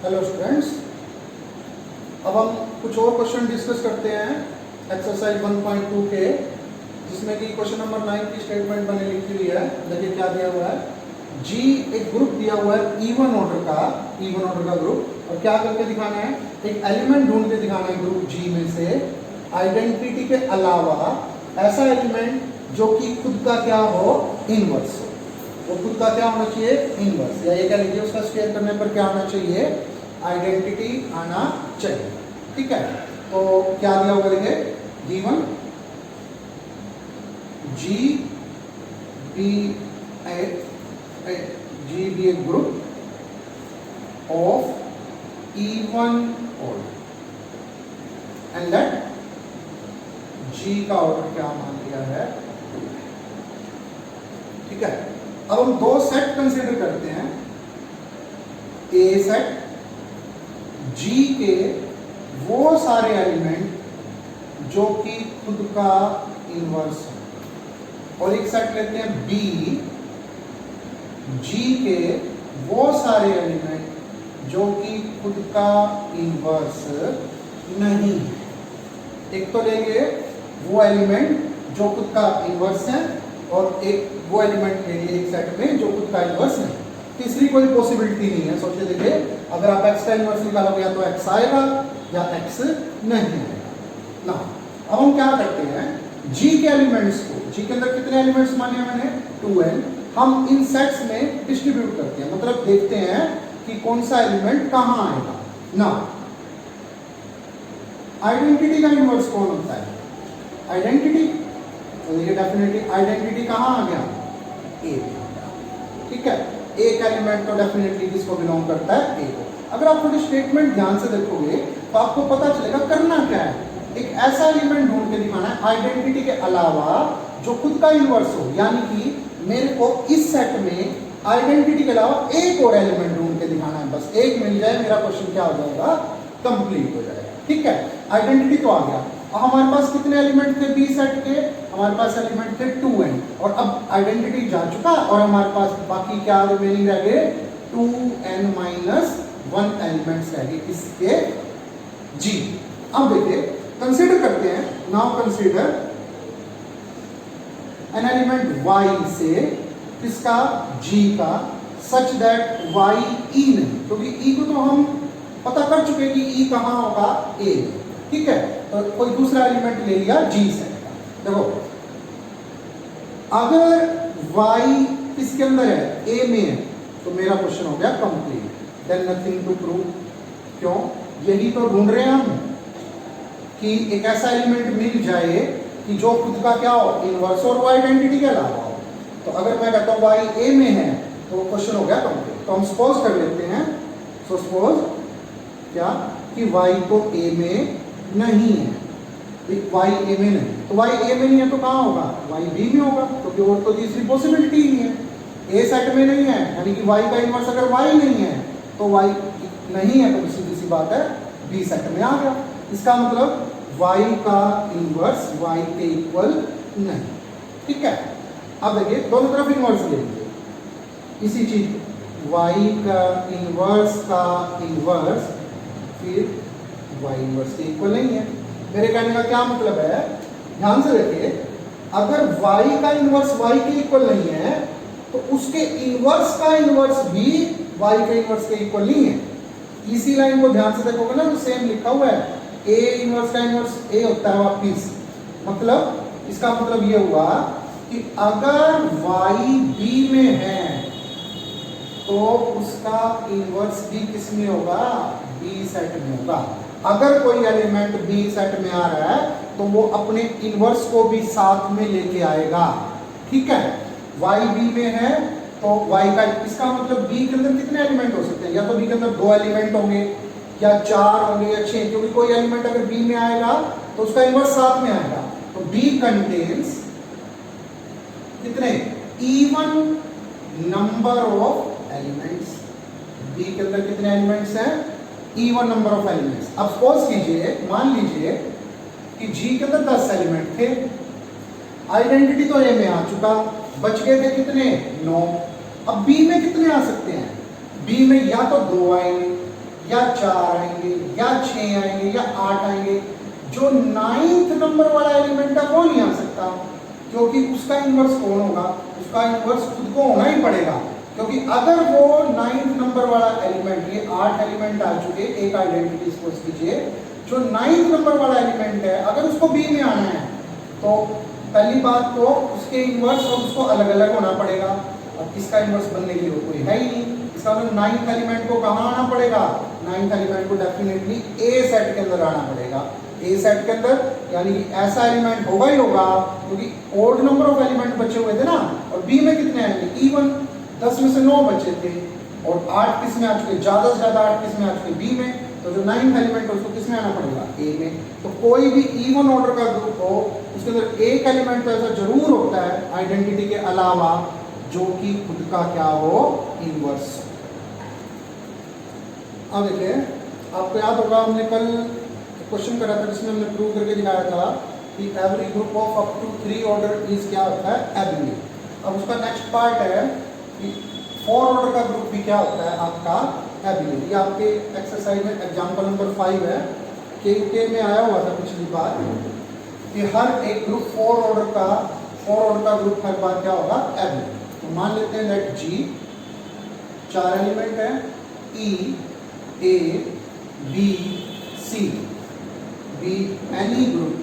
Hello students, अब हम कुछ और क्वेश्चन डिस्कस करते हैं एक्सरसाइज 1.2 के, जिसमें कि क्वेश्चन नंबर 9 की स्टेटमेंट मैंने लिखी हुई है। देखिए क्या दिया हुआ है। जी एक ग्रुप दिया हुआ है इवन ऑर्डर का ग्रुप, और क्या करके दिखाना है, एक एलिमेंट ढूंढ के दिखाना है ग्रुप जी में से आइडेंटिटी के अलावा ऐसा एलिमेंट जो कि खुद का क्या हो, इनवर्स हो। वो खुद का क्या होना चाहिए, इनवर्स, या ये कह लीजिए उसका स्क्वायर करने पर क्या आना चाहिए, आइडेंटिटी आना चाहिए। ठीक है, तो क्या दिया होगा, देखिए given G be a group of even order and let G का ऑर्डर क्या मान लिया है। ठीक है, अब हम दो सेट कंसीडर करते हैं, ए सेट, जी के वो सारे एलिमेंट जो कि खुद का इनवर्स हो, और एक सेट लेते हैं बी, जी के वो सारे एलिमेंट जो कि खुद का इनवर्स नहीं है। एक तो लेंगे वो एलिमेंट जो खुद का इनवर्स है, और एक वो एलिमेंट ले लिए एक सेट में जो खुद का इनवर्स नहीं। तीसरी कोई पॉसिबिलिटी नहीं है। सोचिए, देखिए अगर आप x का इनवर्स निकालोगे या तो x आएगा या x नहीं आएगा ना। अब हम क्या करते हैं, g के एलिमेंट्स को, g के अंदर कितने एलिमेंट्स माने मैंने, 2n, हम इन सेट्स में डिस्ट्रीब्यूट करते हैं, मतलब देखते हैं कि कौन सा एलिमेंट कहां आएगा ना। आइडेंटिटी का इनवर्स कौन होता है, आइडेंटिटी, तो देखिए डेफिनेटली आइडेंटिटी कहां आ गया, ए। ठीक है, एक एलिमेंट तो डेफिनेटली किसको बिलोंग करता है, ए को। अगर आप थोड़ी स्टेटमेंट ध्यान से देखोगे तो आपको पता चलेगा करना क्या है। एक ऐसा एलिमेंट ढूंढ के दिखाना है आइडेंटिटी के अलावा जो खुद का इनवर्स हो, यानी कि मेरे को इस सेट में आइडेंटिटी के अलावा एक और एलिमेंट ढूंढ के दिखाना है। बस एक मिल जाए, मेरा क्वेश्चन क्या हो जाएगा, कंप्लीट हो जाएगा। ठीक है, आइडेंटिटी तो आ गया। अब हमारे पास कितने एलिमेंट थे बी सेट के, हमारे पास एलिमेंट थे 2n, और अब आइडेंटिटी जा चुका और हमारे पास बाकी क्या रिमेनिंग रह गए, 2n माइनस 1 एलिमेंट्स रह गए किसके, जी। अब देखिए कंसीडर करते हैं, now consider an element y से किसका, g का, सच दैट y e नहीं, क्योंकि e को तो हम पता कर चुके कि e कहां होगा, a। ठीक है, तो कोई दूसरा एलिमेंट ले लिया g सेट का। देखो अगर y किसके अंदर है, a में है, तो मेरा क्वेश्चन हो गया complete, then nothing to prove. क्यों, यही तो ढूंढ रहे हैं हम कि एक ऐसा एलिमेंट मिल जाए कि जो खुद का क्या हो, इनवर्स, और वो आइडेंटिटी के अलावा हो। तो अगर मैं कहता हूं y a में है तो क्वेश्चन हो गया कंप्लीट। तो हम सपोज कर लेते हैं, सो सपोज क्या कि y तो a में नहीं है, y a में नहीं, तो y a में नहीं है तो कहां होगा, y b में होगा, क्योंकि और तो तीसरी पॉसिबिलिटी ही नहीं है। a सेट में नहीं है, यानी कि y का इनवर्स अगर y नहीं है तो y नहीं है, तो सीधी सी बात है b सेट में आ गया। इसका मतलब y का इनवर्स y के इक्वल नहीं। ठीक है, अब देखिए दोनों तरफ इनवर्स ले लीजिए इसी चीज को, y का इनवर्स फिर y इनवर्स के इक्वल नहीं है। मेरे कहने का क्या मतलब है, ध्यान से देखिए, अगर y का इनवर्स y के इक्वल नहीं है तो उसके इनवर्स का इनवर्स भी y के इनवर्स के इक्वल नहीं है। इसी लाइन को ध्यान से देखोगे ना, तो सेम लिखा हुआ है, a इनवर्स का इनवर्स a होता है वापिस। मतलब इसका मतलब ये हुआ कि अगर y b में है तो उसका इनवर्स भी किस में होगा, b सेट में होगा। अगर कोई एलिमेंट b सेट में आ रहा है तो वो अपने इनवर्स को भी साथ में लेके आएगा। ठीक है, y b में है तो y का, इसका मतलब b के अंदर कितने एलिमेंट हो सकते हैं, या तो b के अंदर 2 एलिमेंट होंगे या 4 होंगे या 6, क्योंकि कोई एलिमेंट अगर b में आएगा तो उसका इनवर्स साथ में आएगा। तो b कंटेन्स कितने, even number of elements. b के अंदर कितने एलिमेंट्स हैं, इवन नंबर ऑफ एलिमेंट्स। अब सपोज कीजिए, मान लीजिए कि g के अंदर 10 एलिमेंट थे, आइडेंटिटी तो a में आ चुका, बच गए थे कितने, 9। अब b में कितने आ सकते हैं, बी में या तो 2 आएंगे या 4 आएंगे या 6 आएंगे या 8 आएंगे, जो 9th नंबर वाला एलिमेंट है वो नहीं आ सकता, क्योंकि उसका इनवर्स कौन होगा, उसका इनवर्स खुद को होना ही पड़ेगा। क्योंकि अगर वो 9th नंबर वाला एलिमेंट, ये 8 एलिमेंट आ चुके, एक आइडेंटिटी सपोज कीजिए, जो 9th नंबर वाला एलिमेंट है अगर उसको बी में आना है तो पहली बात तो उसके इनवर्स और उसको अलग अलग होना पड़ेगा। अब इसका इनवर्स बनने के लिए कोई है ही नहीं, इसका मतलब 9th एलिमेंट को कहाँ आना पड़ेगा, 9th एलिमेंट को डेफिनेटली ए सेट के अंदर आना पड़ेगा। ए सेट के अंदर यानी कि ऐसा एलिमेंट होगा ही होगा, क्योंकि ओड नंबर ऑफ एलिमेंट बचे हुए थे ना, और बी में कितने आएंगे, इवन 10 में से 9 बचे थे, और 8 किस में आ चुके, ज्यादा से ज्यादा 8 किस में आ चुके, बी में। तो जो 9th एलिमेंट है उसको किस में आना पड़ेगा, ए में। तो कोई भी इवन ऑर्डर का ग्रुप हो उसके अंदर एक एलिमेंट तो ऐसा जरूर होता है आइडेंटिटी के अलावा जो कि खुद का क्या हो, इनवर्स। अब देखिए, आपको याद होगा हमने कल क्वेश्चन करा था जिसमें हमने प्रूव करके दिखाया था कि every group of up to 3 order is क्या होता है, एबिलिटी। अब उसका नेक्स्ट पार्ट है कि 4 ऑर्डर का ग्रुप भी क्या होता है आपका, एबिलिटी। आपके एक्सरसाइज में एग्जांपल नंबर 5 है, के में आया हुआ था पिछली बार कि हर एक ग्रुप 4 ऑर्डर का ग्रुप हर बार क्या होगा, एबिलिटी। तो मान लेते हैं लेट जी 4 एलिमेंट है, e a b c, be any group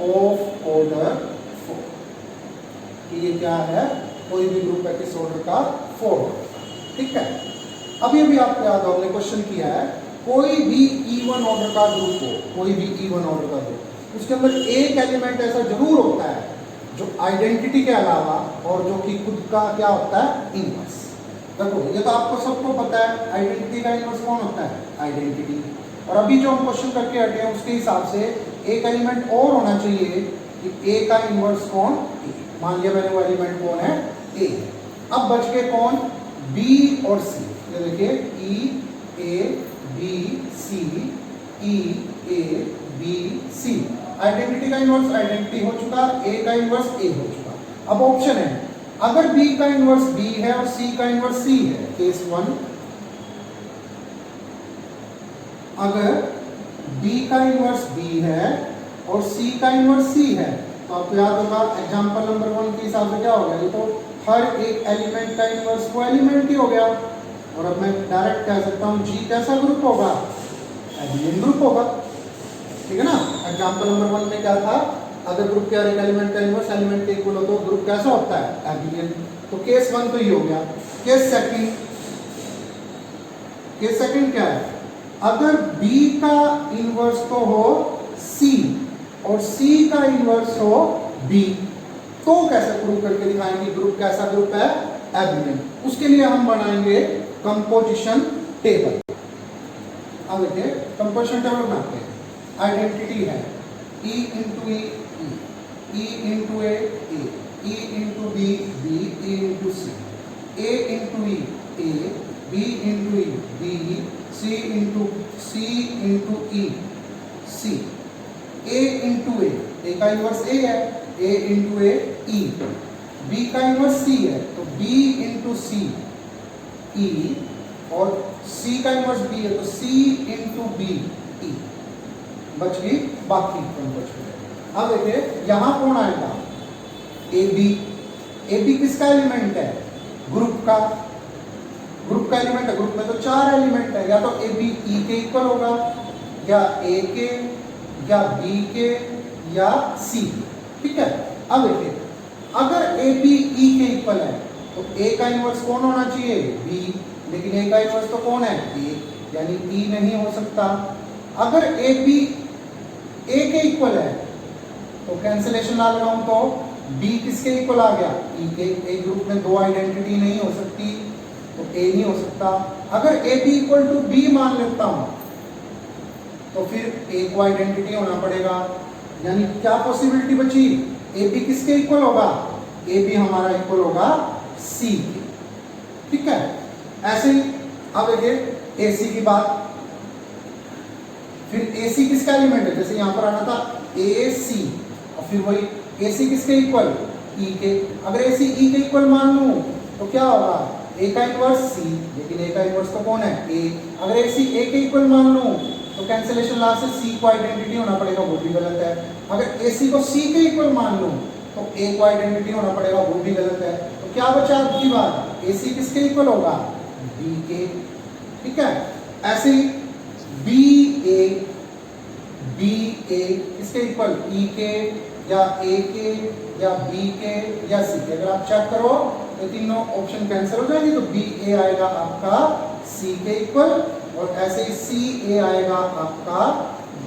of order 4, कि ये क्या है, कोई भी ग्रुप है किस ऑर्डर का, 4। ठीक है, अभी अभी आपको याद हो, हमने क्वेश्चन किया है कोई भी इवन ऑर्डर का ग्रुप हो, कोई भी इवन ऑर्डर का ग्रुप, उसके अंदर एक एलिमेंट ऐसा जरूर होता है जो आइडेंटिटी के अलावा और जो कि खुद का क्या होता है, इनवर्स। देखो ये तो आपको सबको पता है, आइडेंटिटी का इनवर्स कौन होता है, आइडेंटिटी। और अभी जो हम क्वेश्चन करके हटे हैं उसके हिसाब से एक एलिमेंट और होना चाहिए कि ए का इनवर्स कौन, ए। मान लिया मैंने वो एलिमेंट कौन है, ए। अब बच गए कौन, बी और सी। ये देखिए e a b c, e a b c, identity का इनवर्स आइडेंटिटी हो चुका, ए का इनवर्स ए हो चुका। अब ऑप्शन है, अगर बी का इनवर्स बी है और सी का इनवर्स सी है, केस 1, अगर बी का इनवर्स बी है और सी का इनवर्स सी है, तो आपको याद होगा एग्जांपल नंबर 1 के हिसाब से क्या हो गया, ये तो हर एक एलिमेंट का इनवर्स वो एलिमेंट ही हो गया। और अब मैं डायरेक्ट कह सकता हूं जी कैसा ग्रुप होगा, एबिलियन ग्रुप होगा। ठीक है ना, एग्जांपल नंबर 1 में क्या था, अगर ग्रुप के हर एक एलिमेंट का इनवर्स एलिमेंट के इक्वल हो तो ग्रुप कैसा होता है, एबिलियन। तो केस 1 तो ये हो गया। केस सेकंड क्या है, अगर B का इनवर्स तो हो C और C का इनवर्स हो B, तो कैसे प्रूव करके दिखाएंगे ग्रुप कैसा ग्रुप है, एबिलियन। उसके लिए हम बनाएंगे कंपोजिशन टेबल। अब देखिए कंपोजिशन टेबल बनाते हैं। आइडेंटिटी है E into e, E into a, E into b, B E into c, A into e a, B into e b, C into e c, A into a का inverse A है, A into a e, B का inverse C है तो B into सी ई, और C का inverse B है तो C into B E. बच गई बाकी कंपोजिशन। अब देखिए यहां कौन आएगा, ए बी किसका एलिमेंट है, ग्रुप का एलिमेंट है। ग्रुप में तो 4 एलिमेंट है, या तो ए बी ई के इक्वल होगा, या ए के, या बी के, या सी। ठीक है, अब देखिए अगर ए बी ई के इक्वल है तो ए का इनवर्स कौन होना चाहिए, बी, लेकिन ए का इनवर्स तो कौन है, ए, यानी ई नहीं हो सकता। अगर ए बी ए के इक्वल है तो कैंसिलेशन ला लगाऊं तो बी किसके इक्वल आ गया, ई के। एक ग्रुप में 2 आइडेंटिटी नहीं हो सकती तो ए नहीं हो सकता। अगर a b equal to b मान लेता हूं तो फिर ए को आइडेंटिटी होना पड़ेगा, यानी क्या पॉसिबिलिटी बची, ए बी किसके इक्वल होगा, ए बी हमारा इक्वल होगा सी के। ठीक है, ऐसे ही अब देखिए ए सी की बात, फिर ए सी किसका एलिमेंट है, जैसे यहां पर आना था ए सी, और फिर वही ए सी किसके इक्वल, ई के। अगर ए सी ई के इक्वल मान लूं तो क्या होगा, ए का इनवर्स सी, लेकिन ए का इनवर्स तो कौन है ए। अगर ए सी ए के इक्वल मान लूं तो कैंसिलेशन लॉ से सी को आइडेंटिटी होना पड़ेगा, वो भी गलत है। अगर ए सी को सी के इक्वल मान लूं तो ए को आइडेंटिटी होना पड़ेगा, वो भी गलत है। तो क्या बचा आपकी बात, ए सी किसके इक्वल होगा, बी के। ठीक है, ऐसे ही बी ए किसके इक्वल, ई के या ए के या बी के या सी के। अगर आप चेक करो तो तीनों ऑप्शन कैंसिल हो जाएंगे, तो बी ए आएगा आपका सी के इक्वल, और ऐसे ही सी ए आएगा आपका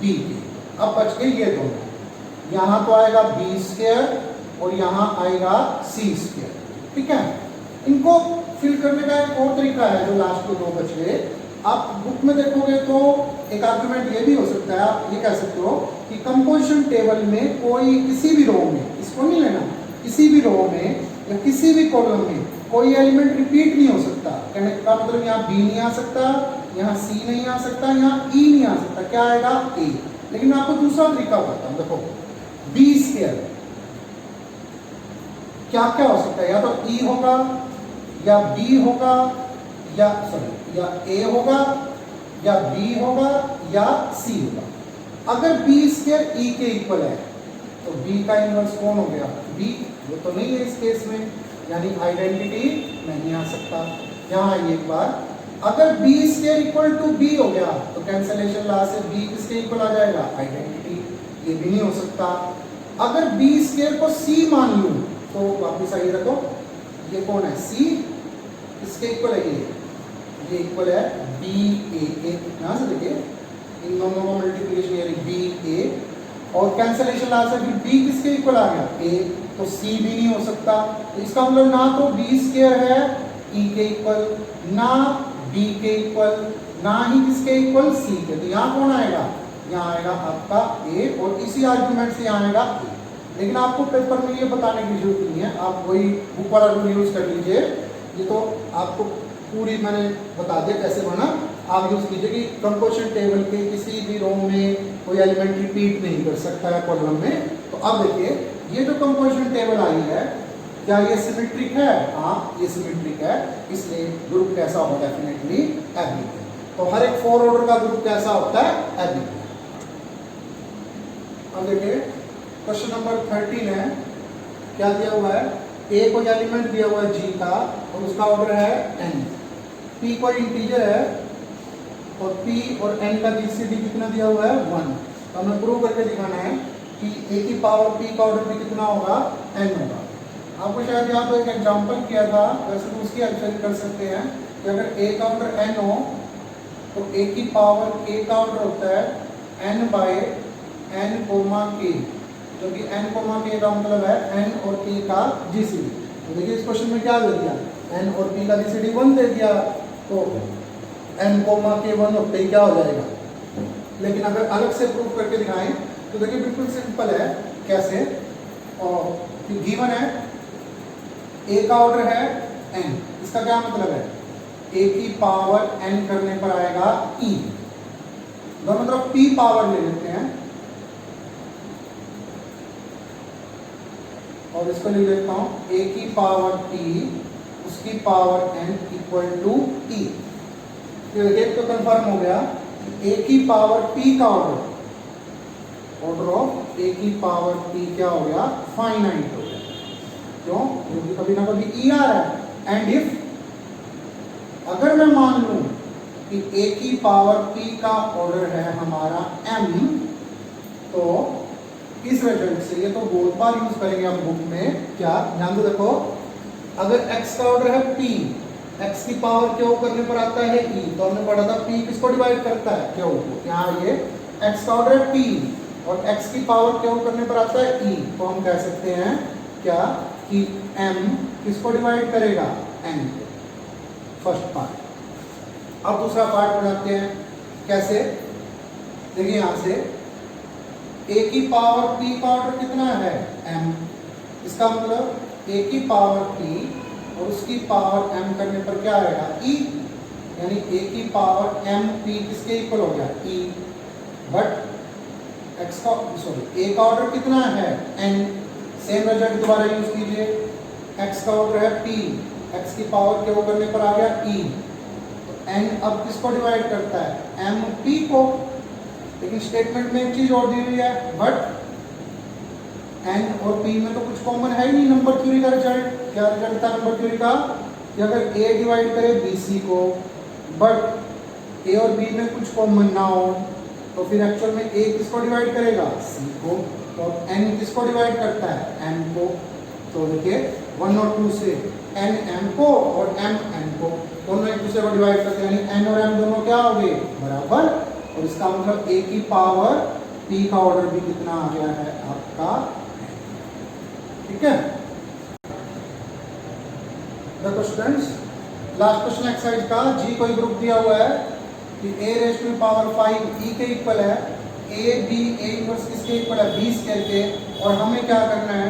बी के। अब बच गए ये दोनों, यहां तो आएगा बी स्क्वायर और यहां आएगा सी स्क्वायर। ठीक है, इनको फिल करने का एक और तरीका है, जो लास्ट के दो बच गए। आप बुक में देखोगे तो एक आर्गुमेंट ये भी हो सकता है, आप ये कह सकते हो कि कंपोजिशन टेबल में कोई किसी भी रो में, इसको नहीं लेना, किसी भी रो में या किसी भी कॉलम में कोई एलिमेंट रिपीट नहीं हो सकता। कहने का मतलब यहाँ बी नहीं आ सकता, यहाँ सी नहीं आ सकता, यहाँ ई नहीं आ सकता, क्या आएगा ए। लेकिन मैं आपको दूसरा तरीका बताता हूँ, देखो बी स्क्वायर क्या क्या हो सकता है, या तो ई होगा या बी होगा या सॉरी या ए होगा या बी होगा या सी होगा। अगर बी स्क्वायर ई के इक्वल है तो बी का इनवर्स कौन हो गया, बी। वो तो नहीं है इस केस में, यानी आइडेंटिटी नहीं आ सकता। यहाँ आइए एक बार, अगर b square equal to b हो गया तो कैंसिलेशन लॉ से बी किसके इक्वल आ जाएगा, आइडेंटिटी। ये भी नहीं हो सकता। अगर बी स्क्वायर को सी मान लूं तो वापिस आइए, देखो ये कौन है, सी, किसके इक्वल है ये इक्वल है बी ए के। यहां से देखिए इन दोनों का मल्टीप्लिकेशन यानी बी ए, और कैंसिलेशन लॉ से फिर बी किसके इक्वल आ गया, ए, तो सी भी नहीं हो सकता। तो इसका मतलब ना तो बी स्क्वायर है ई के इक्वल, ना बी के इक्वल, ना ही किसके इक्वल, सी के। तो यहाँ कौन आएगा, यहाँ आएगा आपका ए, और इसी आर्गुमेंट से यहाँ आएगा ए। लेकिन आपको पेपर में ये बताने की जरूरत नहीं है, आप वही बुक वाला रूल यूज कर लीजिए। ये तो आपको पूरी मैंने बता दिया कैसे बना, आप यूज कीजिए कि कंपोजिशन टेबल के किसी भी रो में कोई एलिमेंट रिपीट नहीं कर सकता है कॉलम में। तो अब देखिए ये जो कंपोजिशन टेबल आई है, क्या ये सिमेट्रिक है, हाँ ये सिमेट्रिक है, इसलिए ग्रुप कैसा होगा, डेफिनेटली एबी। तो हर एक 4 ऑर्डर का ग्रुप कैसा होता है, एबी। अब देखिए क्वेश्चन नंबर 13 है, क्या दिया हुआ है, ए कोई एलिमेंट दिया हुआ है जी का और उसका ऑर्डर है एन, पी कोई इंटीजर है और पी और एन का जीसीडी कितना दिया हुआ है 1। तो हमें प्रूव करके दिखाना है कि ए की पावर पी का ऑर्डर भी कितना होगा, एन होगा। आपको शायद यहाँ तो एक एग्जांपल किया था, वैसे तो उसकी हेल्प से कर सकते हैं कि अगर ए का ऑर्डर एन हो तो ए की पावर ए का ऑर्डर होता है एन बाय एन कोमा के, जो कि एन कोमा के का मतलब है एन और पी का जीसीडी। तो देखिए इस क्वेश्चन में क्या दे दिया, एन और पी का जीसीडी 1 दे दिया, तो एन कोमा के 1 होते ही क्या हो जाएगा। लेकिन अगर अलग से प्रूफ करके दिखाएं तो देखिए बिल्कुल सिंपल है, कैसे, और गिवन है ए का ऑर्डर है एन, इसका क्या मतलब है, ए की पावर एन करने पर आएगा ई। दोनों तरफ पी पावर ले लेते हैं और इसको लिख लेता हूं ए की पावर टी उसकी पावर एन इक्वल टू ई। एक तो कंफर्म हो गया, ए की पावर पी का ऑर्डर ऑफ ए की पावर पी क्या हो गया, फाइनाइट हो गया। क्यों, क्योंकि कभी ना कभी ई आ रहा है। एंड इफ अगर मैं मान लूं कि ए की पावर पी का ऑर्डर है हमारा एम, तो इस रिजल्ट से ये तो बहुत बार यूज करेंगे हम बुक में, क्या ध्यान दो, देखो अगर x का ऑर्डर है p, x की पावर क्यू करने पर आता है e, तो हमने पढ़ा था p किसको डिवाइड करता है, क्यू को। यहाँ ये x का ऑर्डर है p और x की पावर क्यू करने पर आता है e, तो हम कह सकते हैं क्या कि m किसको डिवाइड करेगा, n को। First part. अब दूसरा पार्ट बनाते हैं, कैसे, देखिए यहाँ से a की पावर p का ऑर्डर कितना है m, इसका मतलब a की पावर p और उसकी पावर m करने पर क्या आएगा e, यानी a की पावर m p किसके इक्वल हो गया e। बट x का a का ऑर्डर कितना है n, सेम रिजल्ट दोबारा यूज कीजिए, x का ऑर्डर है p x की पावर क्यू करने पर आ गया e। तो n अब किसको डिवाइड करता है, mp को। लेकिन स्टेटमेंट में एक चीज और दी हुई है, बट n और p में तो कुछ कॉमन है ही नहीं। नंबर थ्योरी का रिजल्ट क्या रिजल्ट था नंबर थ्योरी का, कि अगर a डिवाइड करे bc को, बट a और b में कुछ कॉमन ना हो, तो फिर एक्चुअल में a किसको डिवाइड करेगा, c को। तो n किसको डिवाइड करता है, m को। तो देखिए 1 और 2 से n m को और m n को, दोनों एक दूसरे को डिवाइड करते हैं, यानी n और m दोनों क्या हो गए, बराबर। और इसका मतलब a की पावर p का ऑर्डर भी कितना आ गया है आपका, ठीक है। देखो स्टूडेंट्स, लास्ट क्वेश्चन एक्सरसाइज का g कोई ग्रुप दिया हुआ है कि a raise to power 5 e के इक्वल है, a b a इनवर्स किसके इक्वल है, b स्क्वायर के। और हमें क्या करना है,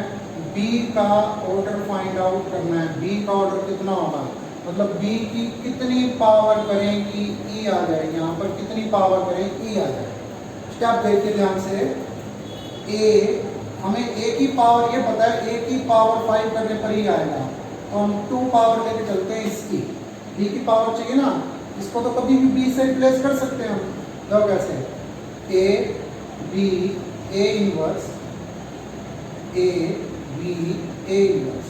b का ऑर्डर फाइंड आउट करना है। b का ऑर्डर कितना होगा, मतलब b की कितनी पावर करें कि e आ जाए, यहाँ पर कितनी पावर करें e आ जाए। स्टेप देखिए ध्यान से, a हमें a की पावर ये पता है, a की पावर 5 करने पर ही आएगा, तो हम 2 पावर लेके चलते हैं इसकी। b की पावर चाहिए ना, इसको तो कभी भी b से रिप्लेस कर सकते हैं हम। तो कैसे, a b a inverse a b a inverse.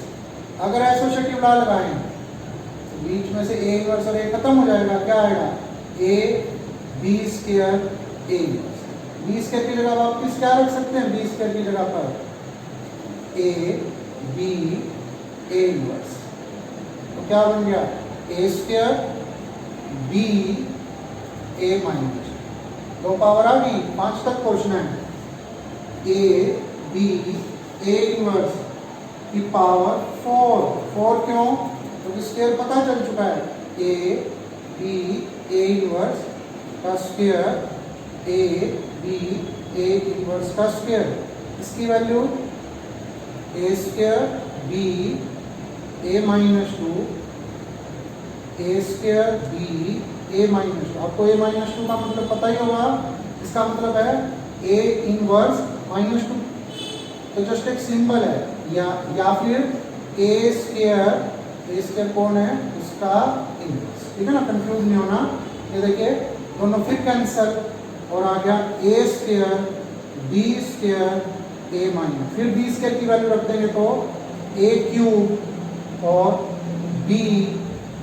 अगर एसोसिएटिव लॉ लगाएं तो बीच में से a इनवर्स और a खत्म हो जाएगा, क्या आएगा, a b square a inverse. b square की जगह वापस क्या रख सकते हैं, b स्क्वायर की जगह पर a b a इनवर्स। तो क्या बन गया, a square b a minus, 2 power आ गई, 5 तक पहुंचना है। a b a इनवर्स की पावर 4 क्यों, तो स्क्वायर पता चल चुका है, a b a इनवर्स का square a b a inverse का स्क्वायर। इसकी value a square b a minus 2 a square b a minus 2। आपको a माइनस 2 का मतलब पता ही होगा, इसका मतलब है a इनवर्स माइनस 2, तो जस्ट एक सिंबल है। या फिर a स्क्वायर कौन है, उसका इनवर्स, ठीक है ना, कंफ्यूज नहीं होना। ये देखिए दोनों फिर कैंसल और आ गया a square b square a minus, फिर b स्क्वायर की वैल्यू रख देंगे तो a क्यूब और b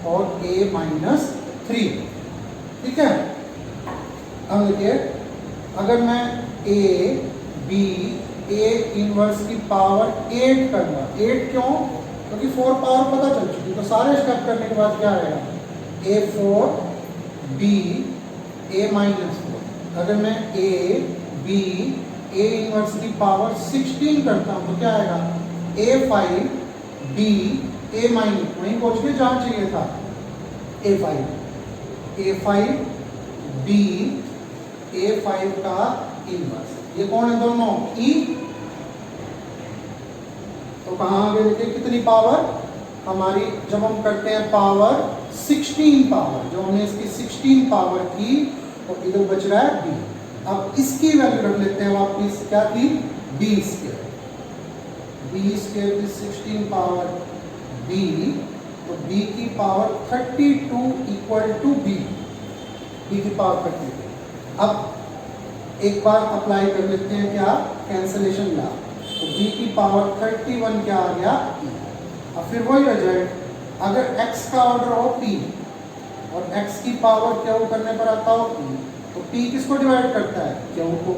और a माइनस 3, ठीक है। अब देखिए, अगर मैं a b a इनवर्स की पावर 8 करूंगा, 8 क्यों, क्योंकि 4 पावर पता चल चुकी, तो सारे स्टेप करने के बाद क्या आएगा, a4 b a माइनस 4। अगर मैं a b a इनवर्स की पावर 16 करता हूं तो क्या आएगा, a5 b a माइनस, वहीं पहुंच के जहां चाहिए था, a5 b a5 का इनवर्स। ये कौन है दोनों, e। तो कहां आ गए, देखिए कितनी पावर हमारी, जब हम करते हैं पावर 16 पावर, जो हमने इसकी 16 पावर की, तो इधर बच रहा है b। अब इसकी वैल्यू रख लेते हैं वापिस, क्या थी, b स्क्वायर की 16 पावर b, तो b की पावर 32 इक्वल टू b की पावर 32। अब एक बार अप्लाई कर लेते हैं क्या, कैंसलेशन लॉ, तो b की पावर 31 क्या आ गया, अब फिर वही रिजल्ट, अगर x का ऑर्डर हो p और x की पावर q करने पर आता हो p, तो p किसको डिवाइड करता है, q को।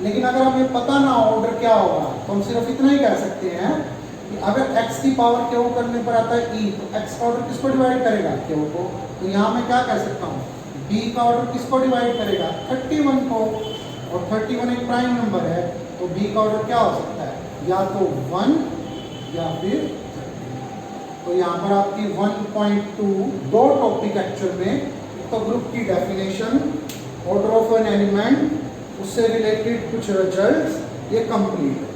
लेकिन अगर हमें पता ना ऑर्डर क्या होगा, तो हम सिर्फ इतना ही कह सकते हैं कि अगर x की पावर q करने पर आता है e, तो x का ऑर्डर किसको डिवाइड करेगा, q को। तो यहाँ मैं क्या कह सकता हूँ, b का ऑर्डर किसको डिवाइड करेगा, 31 को, और 31 एक प्राइम नंबर है, तो b का ऑर्डर क्या हो सकता है, या तो 1 या फिर 30। तो यहाँ पर आपकी 1.2 दो टॉपिक एक्चुअल में, एक तो ग्रुप की definition, order of an element, उससे रिलेटेड कुछ रिजल्ट्स, ये कंप्लीट है।